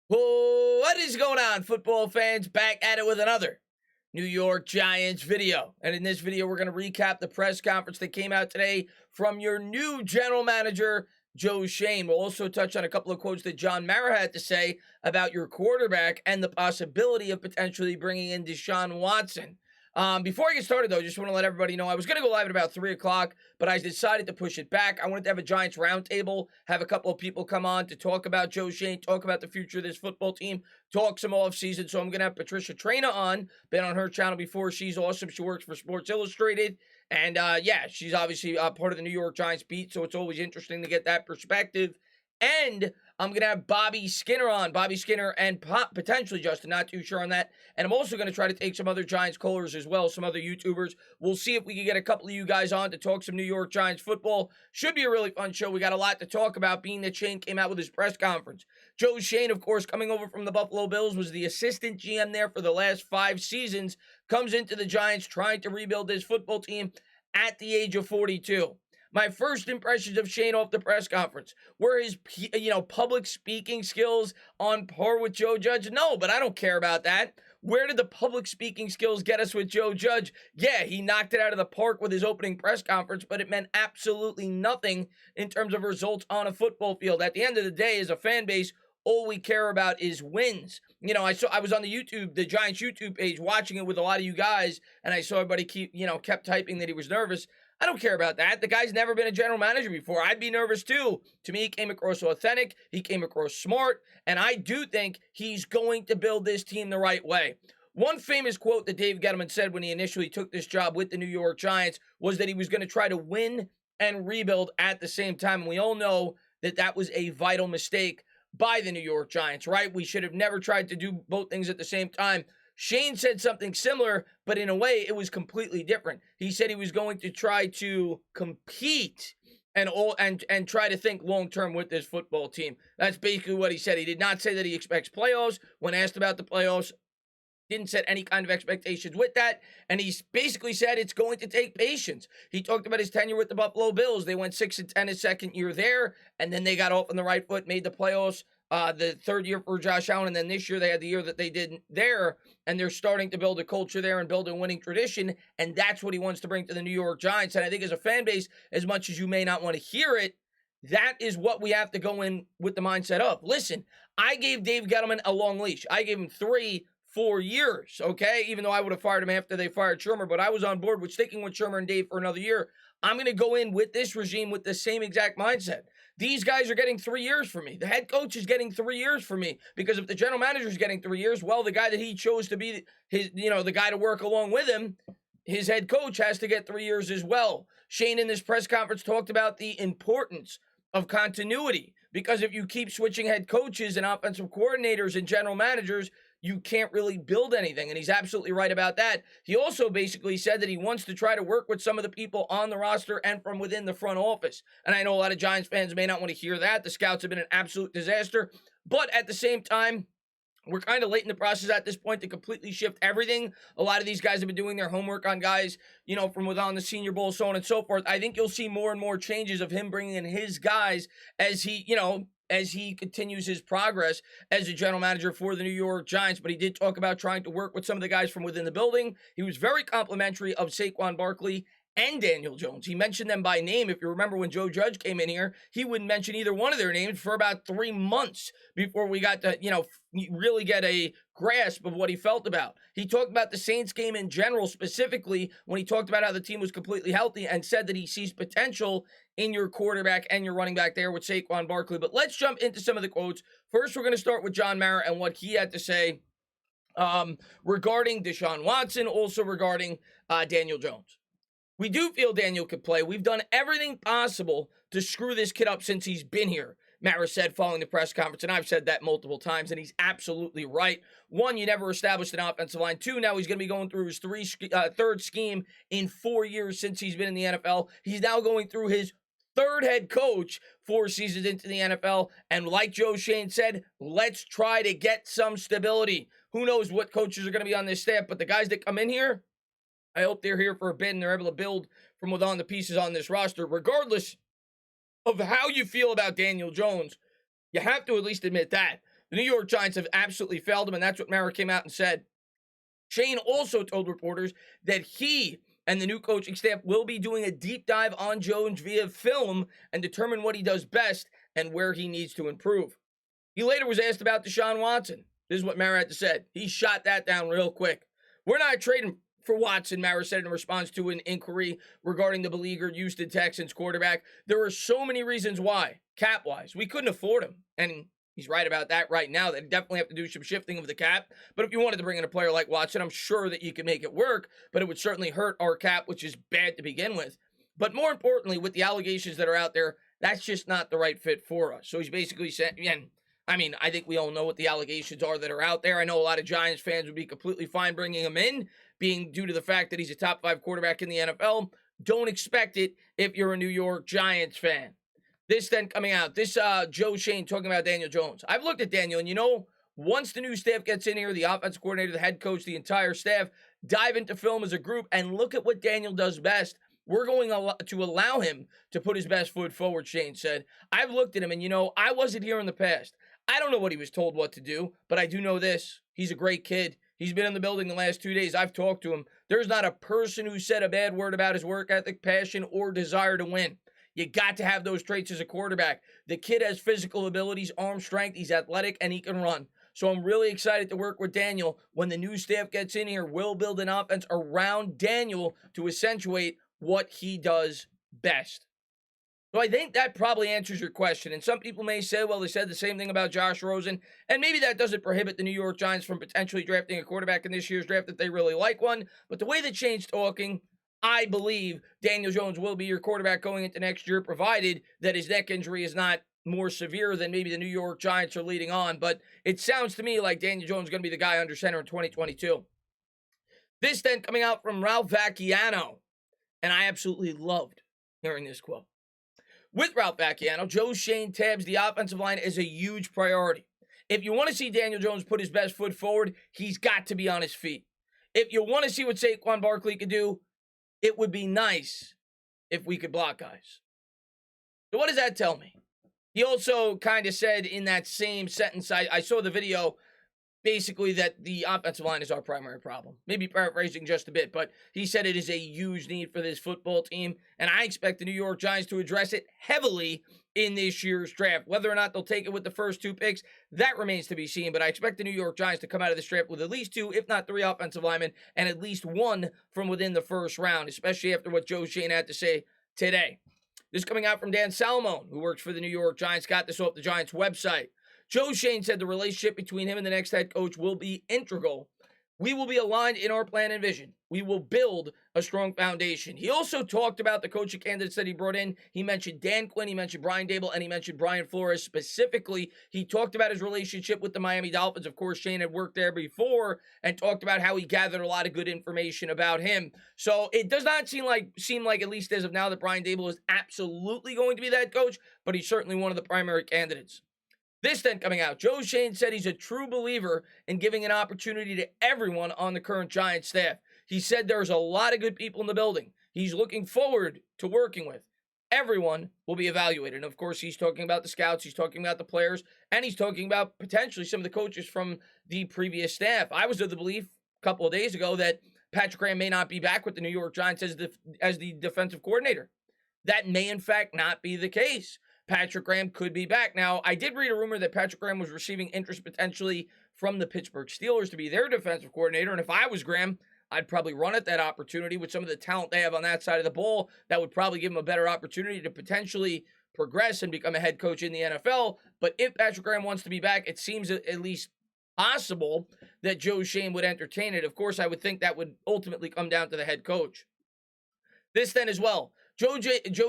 Well, what is going on, football fans? Back at it with another New York Giants video. And in this video, we're going to recap the press conference that came out today from your new general manager, Joe Schoen. We'll also touch on a couple of quotes that John Mara had to say about your quarterback and the possibility of potentially bringing in Deshaun Watson. Before I get started, though, just want to let everybody know I was going to go live at about 3 o'clock, but I decided to push it back. I wanted to have a Giants roundtable, have a couple of people come on to talk about Joe Schoen, talk about the future of this football team, talk some offseason. So I'm going to have Patricia Traina on. Been on her channel before. She's awesome. She works for Sports Illustrated. And yeah, she's obviously part of the New York Giants beat, so it's always interesting to get that perspective. And I'm going to have Bobby Skinner on. Bobby Skinner and potentially Justin, not too sure on that. And I'm also going to try to take some other Giants callers as well, some other YouTubers. We'll see if we can get a couple of you guys on to talk some New York Giants football. Should be a really fun show. We got a lot to talk about, being that Schoen came out with his press conference. Joe Schoen, of course, coming over from the Buffalo Bills, was the assistant GM there for the last 5 seasons. Comes into the Giants trying to rebuild this football team at the age of 42. My first impressions of Schoen off the press conference, were his, public speaking skills on par with Joe Judge? No, but I don't care about that. Where did the public speaking skills get us with Joe Judge? Yeah, he knocked it out of the park with his opening press conference, but it meant absolutely nothing in terms of results on a football field. At the end of the day, as a fan base, all we care about is wins. I was on the Giants YouTube page, watching it with a lot of you guys, and I saw everybody kept typing that he was nervous. I don't care about that. The guy's never been a general manager before. I'd be nervous too. To me, he came across authentic. He came across smart. And I do think he's going to build this team the right way. One famous quote that Dave Gettleman said when he initially took this job with the New York Giants was that he was going to try to win and rebuild at the same time. And we all know that that was a vital mistake by the New York Giants, right? We should have never tried to do both things at the same time. Schoen said something similar, but in a way, it was completely different. He said he was going to try to compete and try to think long-term with this football team. That's basically what he said. He did not say that he expects playoffs. When asked about the playoffs, didn't set any kind of expectations with that. And he basically said it's going to take patience. He talked about his tenure with the Buffalo Bills. They went 6-10 his second year there, and then they got off on the right foot, made the playoffs. The third year for Josh Allen, and then this year they had the year that they did there, and they're starting to build a culture there and build a winning tradition, and that's what he wants to bring to the New York Giants. And I think as a fan base, as much as you may not want to hear it, that is what we have to go in with the mindset of. Listen, I gave Dave Gettleman a long leash. I gave him 4 years, okay? Even though I would have fired him after they fired Shermer, but I was on board with sticking with Shermer and Dave for another year. I'm going to go in with this regime with the same exact mindset. These guys are getting 3 years for me. The head coach is getting 3 years for me, because if the general manager is getting 3 years, well, the guy that he chose to be the guy to work along with him, his head coach has to get 3 years as well. Schoen in this press conference talked about the importance of continuity, because if you keep switching head coaches and offensive coordinators and general managers, you can't really build anything, and he's absolutely right about that. He also basically said that he wants to try to work with some of the people on the roster and from within the front office. And I know a lot of Giants fans may not want to hear that. The scouts have been an absolute disaster. But at the same time, we're kind of late in the process at this point to completely shift everything. A lot of these guys have been doing their homework on guys, from within the Senior Bowl, so on and so forth. I think you'll see more and more changes of him bringing in his guys as he continues his progress as a general manager for the New York Giants. But he did talk about trying to work with some of the guys from within the building. He was very complimentary of Saquon Barkley and Daniel Jones. He mentioned them by name. If you remember when Joe Judge came in here, he wouldn't mention either one of their names for about 3 months before we got to, really get a grasp of what he felt about. He talked about the Saints game in general, specifically when he talked about how the team was completely healthy, and said that he sees potential in your quarterback and your running back there with Saquon Barkley. But let's jump into some of the quotes. First, we're going to start with John Mara and what he had to say regarding Deshaun Watson, also regarding Daniel Jones. We do feel Daniel could play. We've done everything possible to screw this kid up since he's been here, Mara said following the press conference, and I've said that multiple times, and he's absolutely right. 1, you never established an offensive line. 2, now he's going to be going through his third scheme in 4 years since he's been in the NFL. He's now going through his third head coach 4 seasons into the NFL, and like Joe Schoen said, let's try to get some stability. Who knows what coaches are going to be on this staff, but the guys that come in here, I hope they're here for a bit and they're able to build from within the pieces on this roster. Regardless of how you feel about Daniel Jones, you have to at least admit that. The New York Giants have absolutely failed him, and that's what Mara came out and said. Schoen also told reporters that he and the new coaching staff will be doing a deep dive on Jones via film and determine what he does best and where he needs to improve. He later was asked about Deshaun Watson. This is what Mara had to say. He shot that down real quick. We're not trading for Watson, Mara said in response to an inquiry regarding the beleaguered Houston Texans quarterback. There are so many reasons why, cap-wise. We couldn't afford him. And he's right about that right now. They definitely have to do some shifting of the cap. But if you wanted to bring in a player like Watson, I'm sure that you could make it work. But it would certainly hurt our cap, which is bad to begin with. But more importantly, with the allegations that are out there, that's just not the right fit for us. So he's basically saying, and I think we all know what the allegations are that are out there. I know a lot of Giants fans would be completely fine bringing him in, being due to the fact that he's a top 5 quarterback in the NFL. Don't expect it if you're a New York Giants fan. This then coming out, this Joe Schoen talking about Daniel Jones. I've looked at Daniel, and once the new staff gets in here, the offensive coordinator, the head coach, the entire staff, dive into film as a group and look at what Daniel does best. We're going to allow him to put his best foot forward, Schoen said. I've looked at him, and I wasn't here in the past. I don't know what he was told what to do, but I do know this. He's a great kid. He's been in the building the last 2 days. I've talked to him. There's not a person who said a bad word about his work ethic, passion, or desire to win. You got to have those traits as a quarterback. The kid has physical abilities, arm strength, he's athletic, and he can run. So I'm really excited to work with Daniel. When the new staff gets in here, we'll build an offense around Daniel to accentuate what he does best. So I think that probably answers your question. And some people may say, well, they said the same thing about Josh Rosen. And maybe that doesn't prohibit the New York Giants from potentially drafting a quarterback in this year's draft if they really like one. But the way that Shane's talking, I believe Daniel Jones will be your quarterback going into next year, provided that his neck injury is not more severe than maybe the New York Giants are leading on. But it sounds to me like Daniel Jones is going to be the guy under center in 2022. This then coming out from Ralph Vacchiano. And I absolutely loved hearing this quote. With Ralph Vacchiano, Joe Schoen tabs the offensive line as a huge priority. If you want to see Daniel Jones put his best foot forward, he's got to be on his feet. If you want to see what Saquon Barkley could do, it would be nice if we could block guys. So what does that tell me? He also kind of said in that same sentence, I saw the video, basically that the offensive line is our primary problem. Maybe paraphrasing just a bit, but he said it is a huge need for this football team, and I expect the New York Giants to address it heavily in this year's draft. Whether or not they'll take it with the first 2 picks, that remains to be seen, but I expect the New York Giants to come out of this draft with at least 2, if not 3 offensive linemen, and at least 1 from within the first round, especially after what Joe Schoen had to say today. This coming out from Dan Salomone, who works for the New York Giants, got this off the Giants' website. Joe Schoen said the relationship between him and the next head coach will be integral. We will be aligned in our plan and vision. We will build a strong foundation. He also talked about the coaching candidates that he brought in. He mentioned Dan Quinn, he mentioned Brian Daboll, and he mentioned Brian Flores specifically. He talked about his relationship with the Miami Dolphins. Of course, Shane had worked there before and talked about how he gathered a lot of good information about him. So it does not seem like at least as of now, that Brian Daboll is absolutely going to be that coach, but he's certainly one of the primary candidates. This then coming out, Joe Schoen said he's a true believer in giving an opportunity to everyone on the current Giants staff. He said there's a lot of good people in the building he's looking forward to working with. Everyone will be evaluated. And of course, he's talking about the scouts, he's talking about the players, and he's talking about potentially some of the coaches from the previous staff. I was of the belief a couple of days ago that Patrick Graham may not be back with the New York Giants as the defensive coordinator. That may, in fact, not be the case. Patrick Graham could be back. Now, I did read a rumor that Patrick Graham was receiving interest potentially from the Pittsburgh Steelers to be their defensive coordinator, and if I was Graham, I'd probably run at that opportunity with some of the talent they have on that side of the ball. That would probably give him a better opportunity to potentially progress and become a head coach in the NFL. But if Patrick Graham wants to be back, it seems at least possible that Joe Schoen would entertain it. Of course, I would think that would ultimately come down to the head coach. This then as well, Joe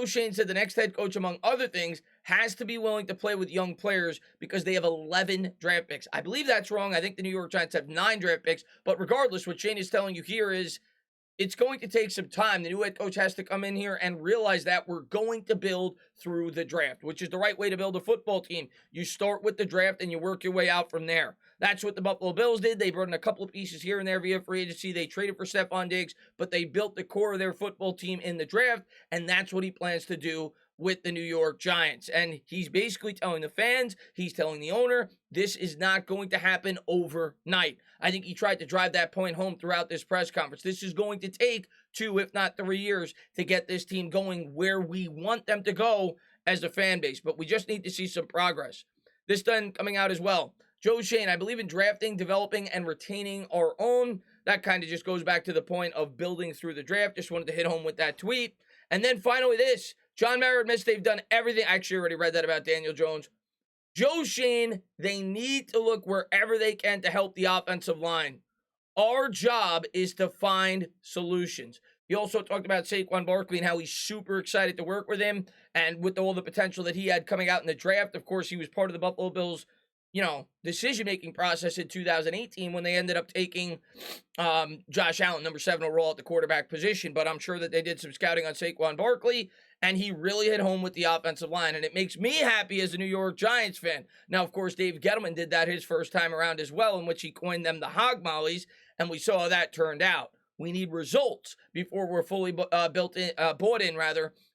Schoen said the next head coach, among other things, has to be willing to play with young players because they have 11 draft picks. I believe that's wrong. I think the New York Giants have 9 draft picks. But regardless, what Schoen is telling you here is it's going to take some time. The new head coach has to come in here and realize that we're going to build through the draft, which is the right way to build a football team. You start with the draft and you work your way out from there. That's what the Buffalo Bills did. They brought in a couple of pieces here and there via free agency. They traded for Stephon Diggs, but they built the core of their football team in the draft, and that's what he plans to do with the New York Giants. And he's basically telling the fans, he's telling the owner, this is not going to happen overnight. I think he tried to drive that point home throughout this press conference. This is going to take 2, if not 3 years to get this team going where we want them to go as a fan base. But we just need to see some progress. This done coming out as well. Joe Schoen, I believe in drafting, developing, and retaining our own. That kind of just goes back to the point of building through the draft. Just wanted to hit home with that tweet. And then finally this. John Mara admits they've done everything. I actually already read that about Daniel Jones. Joe Schoen, they need to look wherever they can to help the offensive line. Our job is to find solutions. He also talked about Saquon Barkley and how he's super excited to work with him and with all the potential that he had coming out in the draft. Of course, he was part of the Buffalo Bills, decision-making process in 2018 when they ended up taking Josh Allen, number 7 overall at the quarterback position. But I'm sure that they did some scouting on Saquon Barkley, and he really hit home with the offensive line. And it makes me happy as a New York Giants fan. Now, of course, Dave Gettleman did that his first time around as well, in which he coined them the Hog Mollies, and we saw how that turned out. We need results before we're fully bought in,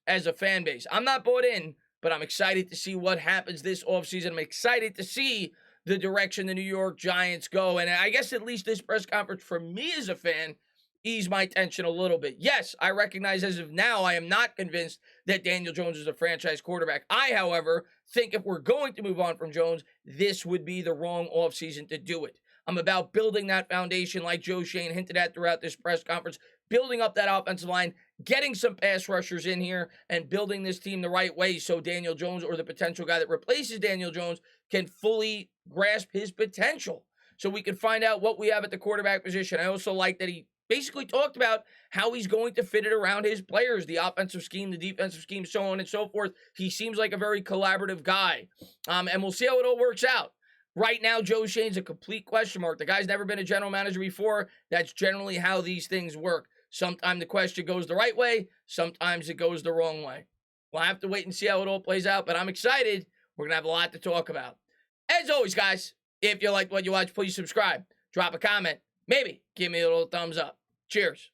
as a fan base. I'm not bought in, but I'm excited to see what happens this offseason. I'm excited to see the direction the New York Giants go. And I guess at least this press conference for me as a fan eased my tension a little bit. Yes, I recognize as of now I am not convinced that Daniel Jones is a franchise quarterback. I, however, think if we're going to move on from Jones, this would be the wrong offseason to do it. I'm about building that foundation like Joe Schoen hinted at throughout this press conference, building up that offensive line, getting some pass rushers in here, and building this team the right way so Daniel Jones, or the potential guy that replaces Daniel Jones, can fully grasp his potential. So we can find out what we have at the quarterback position. I also like that he basically talked about how he's going to fit it around his players, the offensive scheme, the defensive scheme, so on and so forth. He seems like a very collaborative guy, and we'll see how it all works out. Right now, Joe Schoen's a complete question mark. The guy's never been a general manager before. That's generally how these things work. Sometimes the question goes the right way. Sometimes it goes the wrong way. We'll have to wait and see how it all plays out, but I'm excited. We're going to have a lot to talk about. As always, guys, if you liked what you watched, please subscribe. Drop a comment. Maybe give me a little thumbs up. Cheers.